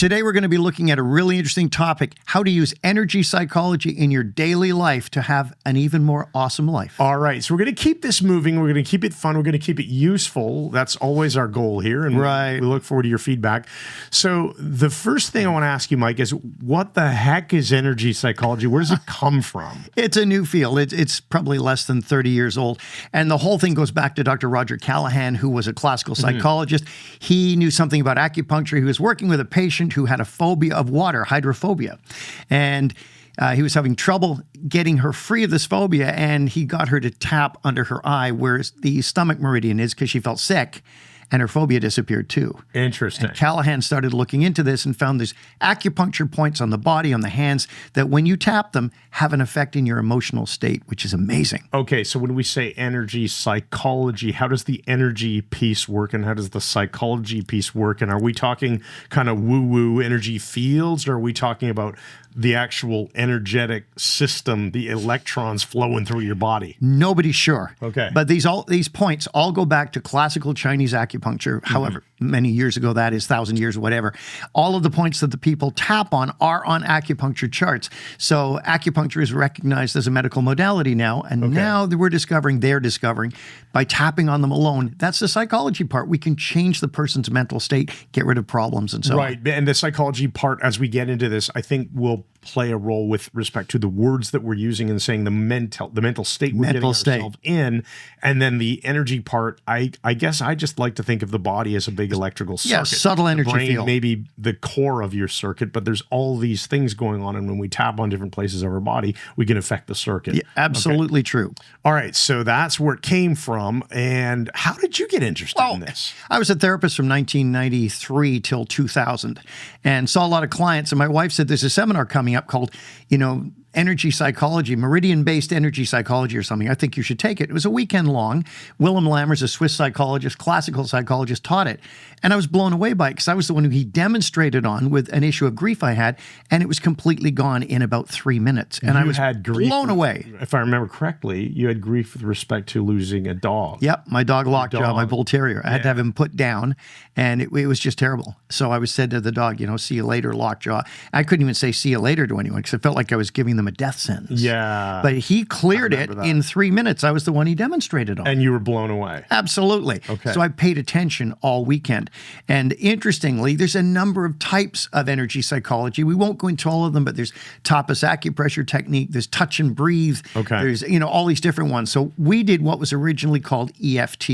Today we're going to be looking at a really interesting topic, how to use energy psychology in your daily life to have an even more awesome life. All right, so we're going to keep this moving. We're going to keep it fun. We're going to keep it useful. That's always our goal here, and right. we look forward to your feedback. So the first thing I want to ask you, Mike, is what the heck is energy psychology? Where does it come from? It's a new field. It's probably less than 30 years old, and the whole thing goes back to Dr. Roger Callahan, who was a classical psychologist. He knew something about acupuncture. He was working with a patient who had a phobia of water, hydrophobia. And he was having trouble getting her free of this phobia, and he got her to tap under her eye where the stomach meridian is because she felt sick, and her phobia disappeared too. Interesting. And Callahan started looking into this and found these acupuncture points on the body, on the hands, that when you tap them, have an effect in your emotional state, which is amazing. Okay, so when we say energy psychology, how does the energy piece work and how does the psychology piece work? And are we talking kind of woo-woo energy fields, or are we talking about the actual energetic system, the electrons flowing through your body? Nobody's sure. Okay. But these points all go back to classical Chinese acupuncture, however many years ago that is, 1,000 years or whatever. All of the points that the people tap on are on acupuncture charts. So acupuncture is recognized as a medical modality now, and now they're discovering, by tapping on them alone, that's the psychology part. We can change the person's mental state, get rid of problems, and so on. Right, and the psychology part, as we get into this, I think will play a role with respect to the words that we're using and saying the mental state we're getting ourselves in, and then the energy part. I guess I just like to think of the body as a big electrical circuit. Yeah, subtle energy brain, field. Maybe the core of your circuit, but there's all these things going on, and when we tap on different places of our body, we can affect the circuit. Yeah, absolutely true. All right, so that's where it came from, and how did you get interested in this? I was a therapist from 1993 till 2000 and saw a lot of clients, and my wife said, there's a seminar coming up called, energy psychology, meridian-based energy psychology or something. I think you should take it. It was a weekend long. Willem Lammers, a Swiss psychologist, classical psychologist, taught it. And I was blown away by it because I was the one who he demonstrated on with an issue of grief I had, and it was completely gone in about 3 minutes. And I was blown away. If I remember correctly, you had grief with respect to losing a dog. Yep, my dog Lockjaw, my bull terrier. I had to have him put down, and it was just terrible. So I was said to the dog, see you later, Lockjaw. I couldn't even say see you later to anyone because it felt like I was giving them a death sentence. Yeah. But he cleared it in 3 minutes. I was the one he demonstrated on. And you were blown away. Absolutely. Okay. So I paid attention all weekend. And interestingly, there's a number of types of energy psychology. We won't go into all of them, but there's tapas acupressure technique, there's touch and breathe. Okay. There's, all these different ones. So we did what was originally called EFT,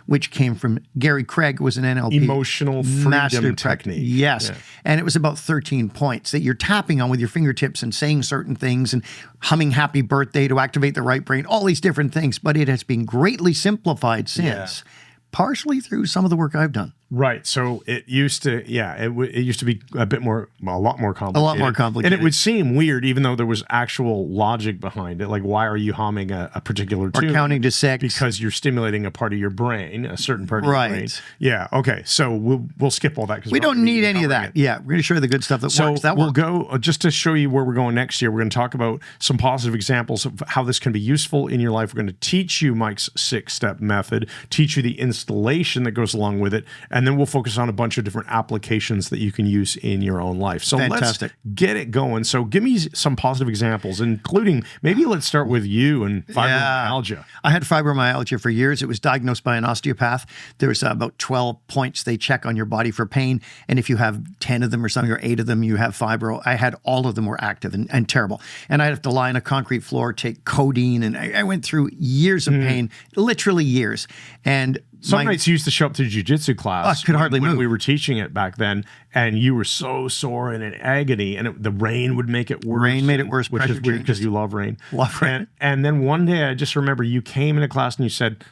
which came from Gary Craig, who was an NLP emotional freedom technique. Yes. Yeah. And it was about 13 points that you're tapping on with your fingertips and saying certain things and humming happy birthday to activate the right brain, all these different things. But it has been greatly simplified since, partially through some of the work I've done. Right. So it used to, it used to be a lot more complicated. A lot more complicated. And it would seem weird, even though there was actual logic behind it. Like, why are you humming a particular tune? Or counting to 6. Because you're stimulating a part of your brain, a certain part of your brain. Right. Yeah. Okay. So we'll skip all that because we don't need any of that. Yeah. We're going to show you the good stuff that works. That we'll go, just to show you where we're going next year, we're going to talk about some positive examples of how this can be useful in your life. We're going to teach you Mike's 6-step method, teach you the installation that goes along with it, and then we'll focus on a bunch of different applications that you can use in your own life. So Fantastic. Let's get it going. So give me some positive examples, including, maybe let's start with you and fibromyalgia. I had fibromyalgia for years. It was diagnosed by an osteopath. There's about 12 points they check on your body for pain. And if you have 10 of them or something, or 8 of them, you have fibro. I had all of them were active and terrible. And I'd have to lie on a concrete floor, take codeine. And I went through years of pain, literally years. And some nights you used to show up to jiu-jitsu class. I could hardly move. When we were teaching it back then, and you were so sore and in agony, and the rain would make it worse. Rain made it worse. Which is weird because you love rain. Love rain. And then one day I just remember you came into class and you said,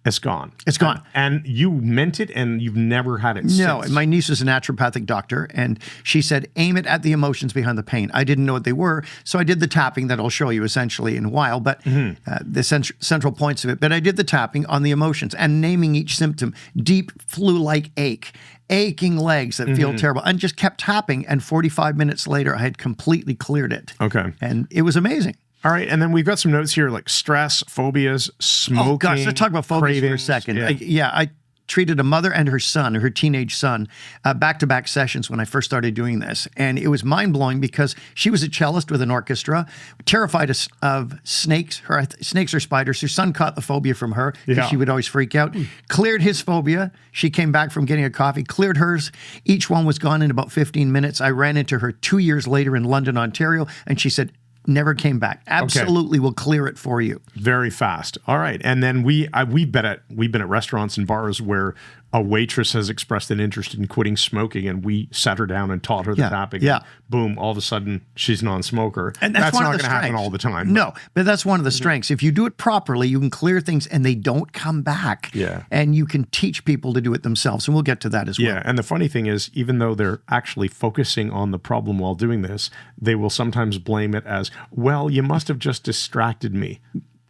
it's gone. It's gone. And you meant it, and you've never had it since. No, my niece is a naturopathic doctor, and she said, aim it at the emotions behind the pain. I didn't know what they were, so I did the tapping that I'll show you essentially in a while, but the central points of it. But I did the tapping on the emotions and naming each symptom. Deep flu-like ache, aching legs that feel terrible, and just kept tapping, and 45 minutes later, I had completely cleared it. Okay. And it was amazing. All right, and then we've got some notes here like stress, phobias, smoking. Oh gosh, let's talk about phobias for a second. Yeah. I treated a mother and her son, her teenage son, back-to-back sessions when I first started doing this. And it was mind-blowing because she was a cellist with an orchestra, terrified of snakes. Snakes or spiders. Her son caught the phobia from her because she would always freak out. Cleared his phobia. She came back from getting a coffee, cleared hers. Each one was gone in about 15 minutes. I ran into her 2 years later in London, Ontario, and she said, never came back. Absolutely will clear it for you. Very fast. All right. And then we've been at restaurants and bars where a waitress has expressed an interest in quitting smoking, and we sat her down and taught her the tapping. Yeah. Boom, all of a sudden she's non-smoker. And that's one not of going the to happen strengths. all the time. No, but that's one of the strengths. If you do it properly, you can clear things and they don't come back. Yeah. And you can teach people to do it themselves. And we'll get to that as well. Yeah. And the funny thing is, even though they're actually focusing on the problem while doing this, they will sometimes blame it as, well, you must have just distracted me.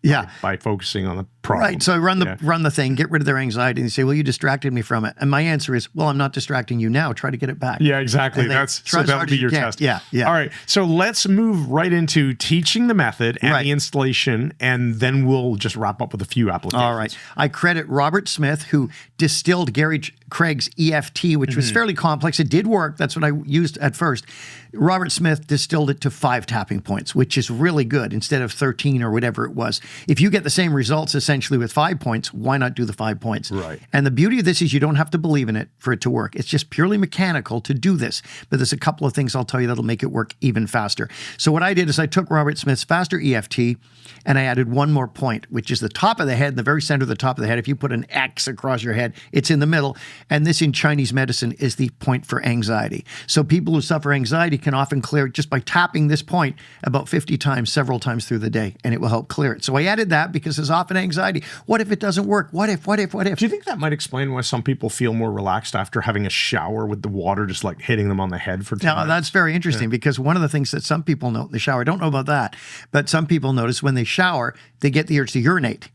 Yeah. By focusing on the problem. Right. So I run the thing, get rid of their anxiety, and they say, well, you distracted me from it. And my answer is, well, I'm not distracting you now. Try to get it back. Yeah, exactly. And That'll be your test. Yeah. All right. So let's move right into teaching the method and the installation, and then we'll just wrap up with a few applications. All right. I credit Robert Smith, who distilled Gary Craig's EFT, which was fairly complex. It did work. That's what I used at first. Robert Smith distilled it to 5 tapping points, which is really good instead of 13 or whatever it was. If you get the same results essentially with 5 points, why not do the 5 points? Right. And the beauty of this is you don't have to believe in it for it to work. It's just purely mechanical to do this. But there's a couple of things I'll tell you that'll make it work even faster. So what I did is I took Robert Smith's faster EFT and I added one more point, which is the top of the head, the very center of the top of the head. If you put an X across your head, it's in the middle. And this in Chinese medicine is the point for anxiety. So people who suffer anxiety can often clear it just by tapping this point about 50 times, several times through the day, and it will help clear it. So I added that because there's often anxiety. What if it doesn't work? What if? Do you think that might explain why some people feel more relaxed after having a shower with the water just like hitting them on the head for 10 Now, minutes? that's very interesting because one of the things that some people note in the shower, I don't know about that, but some people notice when they shower, they get the urge to urinate.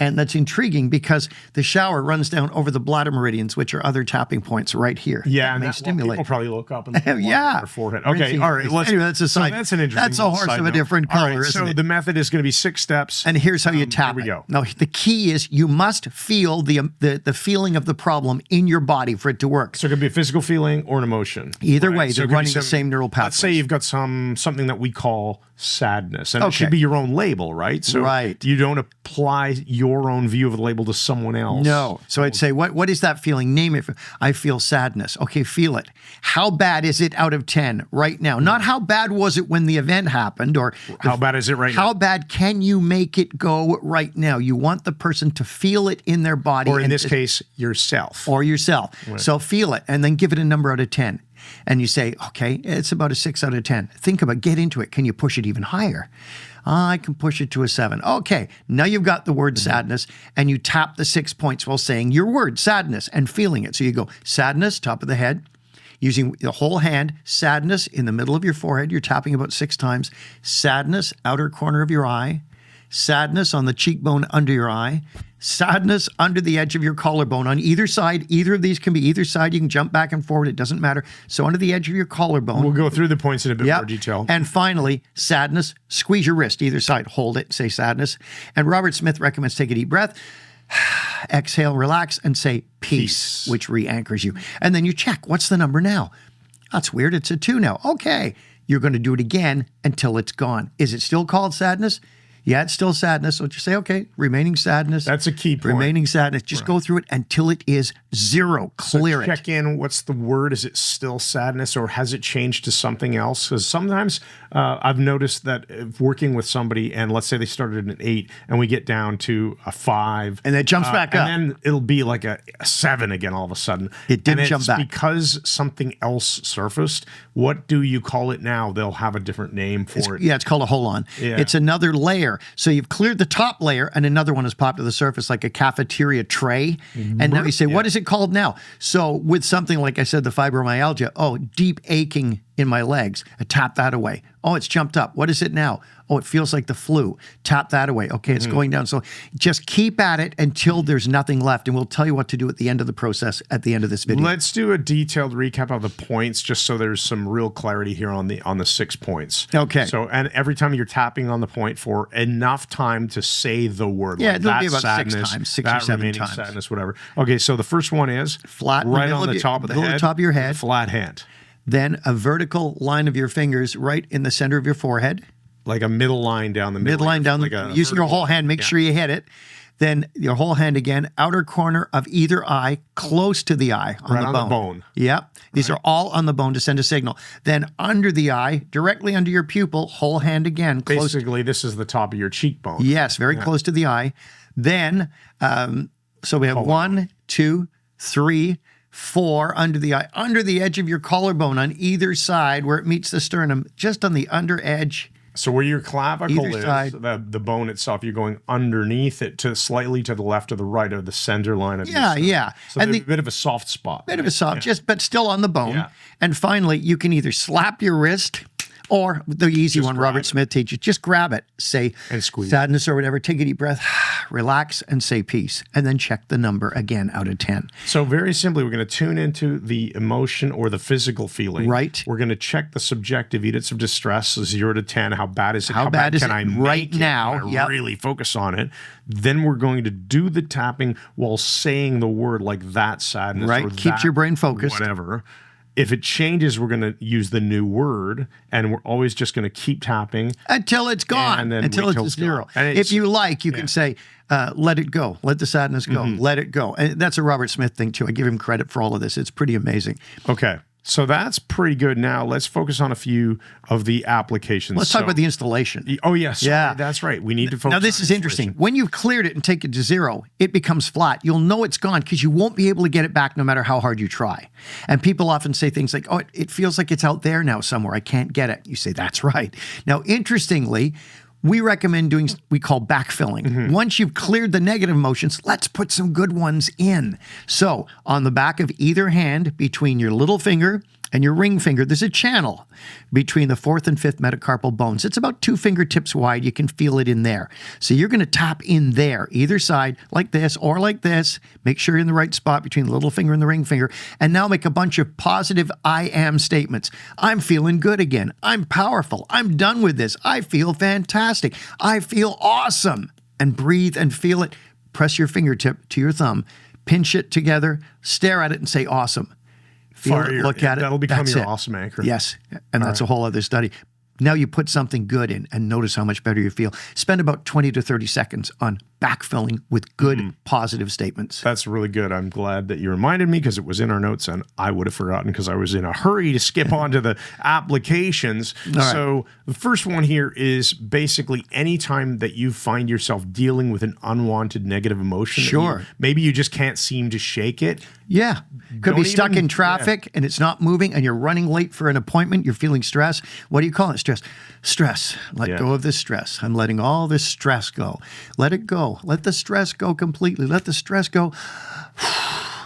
And that's intriguing because the shower runs down over the bladder meridians, which are other tapping points right here. Yeah, and they stimulate. People probably look up and look at their forehead. Okay, Rinsing all right. anyway, that's a side. That's an interesting. That's a horse side of a note. different All color, right, isn't so it? the method is going to be 6 steps. And here's how you tap here we it. go. Now, the key is you must feel the feeling of the problem in your body for it to work. So it could be a physical feeling or an emotion. Either way, So they're it could be running the same neural pathways. Let's say you've got something that we call sadness, and it should be your own label, right? So you don't apply your own view of the label to someone else. No. So I'd say, what is that feeling? Name it. I feel sadness. Okay, feel it. How bad is it out of 10 right now? Not how bad was it when the event happened, or how bad is it right now? How bad can you make it go right now? You want the person to feel it in their body. Or in this case, yourself. Or yourself. Right. So feel it and then give it a number out of 10. And you say, okay, it's about a 6 out of 10. Think about it. Get into it. Can you push it even higher? I can push it to a 7. Okay, now you've got the word sadness, and you tap the 6 points while saying your word, sadness, and feeling it. So you go sadness, top of the head, using the whole hand, sadness in the middle of your forehead. You're tapping about 6 times. Sadness, outer corner of your eye. Sadness on the cheekbone under your eye. Sadness under the edge of your collarbone on either side. Either of these can be either side. You can jump back and forward. It doesn't matter. So under the edge of your collarbone. We'll go through the points in a bit more detail. And finally, sadness. Squeeze your wrist either side. Hold it. Say sadness. And Robert Smith recommends take a deep breath. Exhale, relax, and say peace, which re-anchors you. And then you check. What's the number now? That's weird. It's a 2 now. Okay. You're going to do it again until it's gone. Is it still called sadness? Yeah, it's still sadness. So just say, okay, remaining sadness. That's a key point. Remaining sadness. Just go through it until it is 0. Clear it. Check in. What's the word? Is it still sadness or has it changed to something else? Because sometimes I've noticed that if working with somebody and let's say they started at an 8 and we get down to a 5. And it jumps back up. And then it'll be like a 7 again all of a sudden. It didn't jump back. Because something else surfaced. What do you call it now? They'll have a different name for it. Yeah, it's called a hold-on. Yeah. It's another layer. So you've cleared the top layer and another one has popped to the surface like a cafeteria tray. And now you say, what is it called now? So with something like I said, the fibromyalgia, deep aching in my legs, I tap that away. Oh, it's jumped up. What is it now? Oh, it feels like the flu. Tap that away. Okay, it's going down. So just keep at it until there's nothing left, and we'll tell you what to do at the end of the process at the end of this video. Let's do a detailed recap of the points, just so there's some real clarity here on the 6 points. Okay. So, and every time you're tapping on the point for enough time to say the word. Yeah, like it'll be that about sadness, 6 times, 6 or that 7 remaining times. sadness, whatever. Okay, so the first one is Flat in the right middle on of the your- top of the middle of head. the top of your head. Flat hand. Then a vertical line of your fingers right in the center of your forehead. Like a middle line down the middle. Midline down, like a using your vertical- whole hand, make sure you hit it. Then your whole hand again, outer corner of either eye, close to the eye on Right the on bone. the bone. Yep. These are all on the bone to send a signal. Then under the eye, directly under your pupil, whole hand again, close. Basically, this is the top of your cheekbone. Yes, very close to the eye. Then, so we have 1, 2, 3, 4 under the eye, under the edge of your collarbone on either side where it meets the sternum, just on the under edge. So where your clavicle Either is, side. the bone itself, you're going underneath it to slightly to the left or the right of the center line of your Yeah, sternum. yeah. So And there's a bit of a soft spot. Bit of a soft, just but still on the bone. Yeah. And finally, you can either slap your wrist or the easy one grab Robert it. Smith teaches, just grab it, say And squeeze. sadness or whatever, take a deep breath, relax, and say peace. And then check the number again out of 10. So very simply, we're going to tune into the emotion or the physical feeling. Right. We're going to check the subjective units of distress, 0 to 10. How bad is it? How bad is can it I right make it? now? Can I Yep. really focus on it. Then we're going to do the tapping while saying the word like that sadness. Right. Or Keeps that your brain focused. Whatever. If it changes, we're going to use the new word, and we're always just going to keep tapping. Until it's gone, And then until wait it's till a it's zero. gone. And it's- If you like, you can say, let it go. Let the sadness go. Let it go. And that's a Robert Smith thing, too. I give him credit for all of this. It's pretty amazing. Okay. So that's pretty good. Now let's focus on a few of the applications. Let's talk about the installation. Oh, yes. Yeah. That's right. We need to focus Now, this on is interesting. When you've cleared it and take it to zero, it becomes flat. You'll know it's gone because you won't be able to get it back no matter how hard you try. And people often say things like, oh, it feels like it's out there now somewhere. I can't get it. You say, that's right. Now, interestingly, we recommend doing, we call backfilling. Once you've cleared the negative emotions, let's put some good ones in. So on the back of either hand, between your little finger and your ring finger, there's a channel between the 4th and 5th metacarpal bones. It's about 2 fingertips wide. You can feel it in there. So you're going to tap in there, either side, like this or like this. Make sure you're in the right spot between the little finger and the ring finger. And now make a bunch of positive I am statements. I'm feeling good again. I'm powerful. I'm done with this. I feel fantastic. I feel awesome. And breathe and feel it. Press your fingertip to your thumb. Pinch it together. Stare at it and say awesome. Feel it, look at it. That'll become That's your it. awesome anchor. Yes, and that's a whole other study. Now you put something good in and notice how much better you feel. Spend about 20 to 30 seconds on backfilling with good, positive statements. That's really good. I'm glad that you reminded me because it was in our notes and I would have forgotten because I was in a hurry to skip on to the applications. right. So the first one here is basically anytime that you find yourself dealing with an unwanted negative emotion. that Sure. maybe you just can't seem to shake it. Yeah. Could be Don't stuck even- in traffic and it's not moving and you're running late for an appointment. You're feeling stress. What do you call it? Stress. Stress. Let Yeah. go of this stress. I'm letting all this stress go. Let it go. Let the stress go completely. Let the stress go.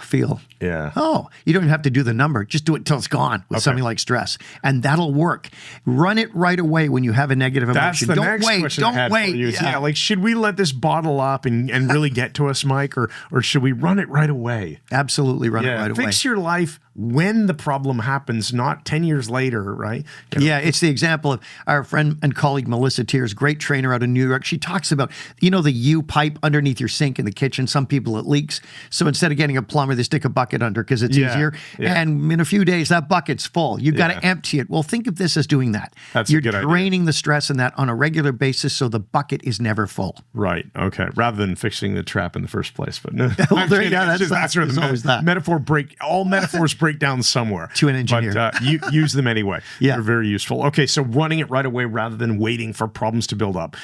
Feel. Yeah. Oh, you don't even have to do the number. Just do it until it's gone with something like stress. And that'll work. Run it right away when you have a negative That's emotion. the Don't next wait. question I Don't had wait. for you. Is, yeah, like should we let this bottle up and really get to us, Mike, or should we run it right away? Absolutely run it right away. Fix your life when the problem happens, not 10 years later, right? Yeah, it's the example of our friend and colleague Melissa Tiers, great trainer out of New York. She talks about, you know, the U pipe underneath your sink in the kitchen. Some people it leaks. So instead of getting a plumber, they stick a bucket under because it's easier. Yeah. And in a few days, that bucket's full. You've got to empty it. Well, think of this as doing that. That's a You're good idea. draining the stress in that on a regular basis so the bucket is never full. Right. Okay. Rather than fixing the trap in the first place, but no. Well, there you go. It's just- That's where there's always that. metaphor break. All metaphors break down somewhere. To an engineer. But you use them anyway. Yeah. They're very useful. Okay. So running it right away rather than waiting for problems to build up.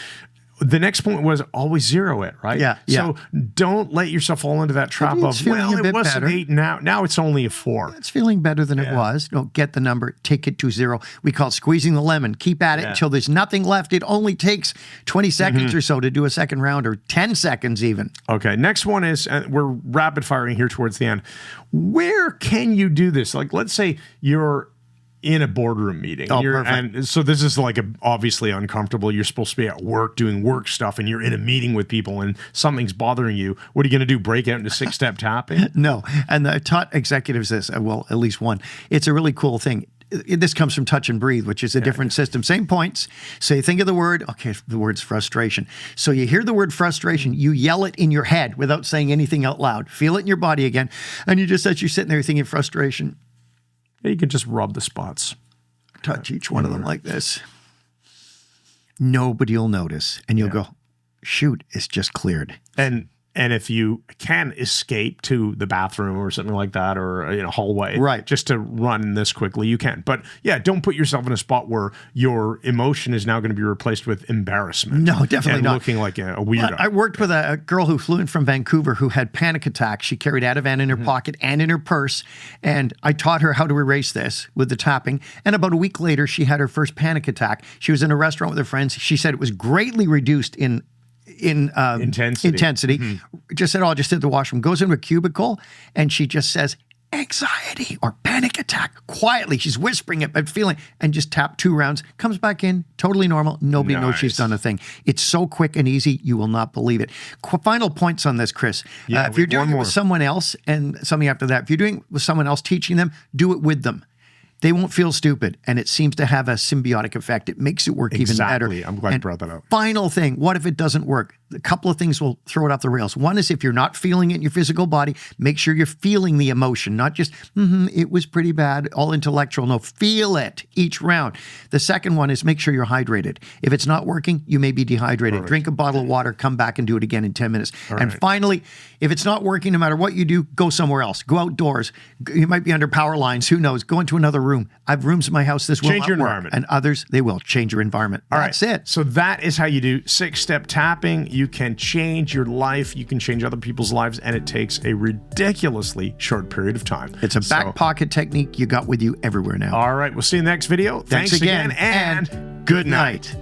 The next point was always zero it, right? Yeah, So don't let yourself fall into that trap Maybe of, it's feeling well, a it bit was better. an 8, now it's only a 4. It's feeling better than it was. Don't get the number, take it to zero. We call it squeezing the lemon. Keep at it until there's nothing left. It only takes 20 seconds or so to do a second round, or 10 seconds even. Okay, next one is, we're rapid firing here towards the end. Where can you do this? Like, let's say you're in a boardroom meeting. Oh, You're- perfect. And so this is like obviously uncomfortable. You're supposed to be at work doing work stuff, and you're in a meeting with people, and something's bothering you. What are you going to do? Break out into 6-step tapping? No. And I taught executives this, well, at least one. It's a really cool thing. This comes from Touch and Breathe, which is a different system. Same points. So you think of the word, okay, the word's frustration. So you hear the word frustration, you yell it in your head without saying anything out loud. Feel it in your body again. And you just, as you're sitting there thinking frustration, You can just rub the spots. touch each one of them like this. Nobody will notice. And you'll go, shoot, it's just cleared. And if you can escape to the bathroom or something like that, or in a hallway, Right. just to run this quickly, you can. But yeah, don't put yourself in a spot where your emotion is now going to be replaced with embarrassment. No, definitely and not. looking like a weirdo. I worked with a girl who flew in from Vancouver who had panic attacks. She carried Ativan in her pocket and in her purse. And I taught her how to erase this with the tapping. And about a week later, she had her first panic attack. She was in a restaurant with her friends. She said it was greatly reduced in intensity. Just said, oh, I'll just hit the washroom. Goes into a cubicle and she just says, anxiety or panic attack. Quietly, she's whispering it, but feeling, and just tap 2 rounds, comes back in, totally normal. Nobody knows she's done a thing. It's so quick and easy, you will not believe it. Final points on this, Chris. If you're doing it with someone else, and something after that, if you're doing it with someone else, teaching them, do it with them. They won't feel stupid, and it seems to have a symbiotic effect. It makes it work even better. I'm glad you brought that up. Final thing, what if it doesn't work? A couple of things will throw it off the rails. One is if you're not feeling it in your physical body, make sure you're feeling the emotion, not just, it was pretty bad, all intellectual. No, feel it each round. The second one is make sure you're hydrated. If it's not working, you may be dehydrated. Drink a bottle of water, come back and do it again in 10 minutes. And finally, if it's not working, no matter what you do, go somewhere else. Go outdoors. You might be under power lines. Who knows? Go into another room. I have rooms in my house. This will Change not your work. environment. And others, they will change your environment. That's it. So that is how you do 6-step tapping. You can change your life. You can change other people's lives, and it takes a ridiculously short period of time. It's a back pocket technique you got with you everywhere now. All right. We'll see you in the next video. Thanks again, and good night.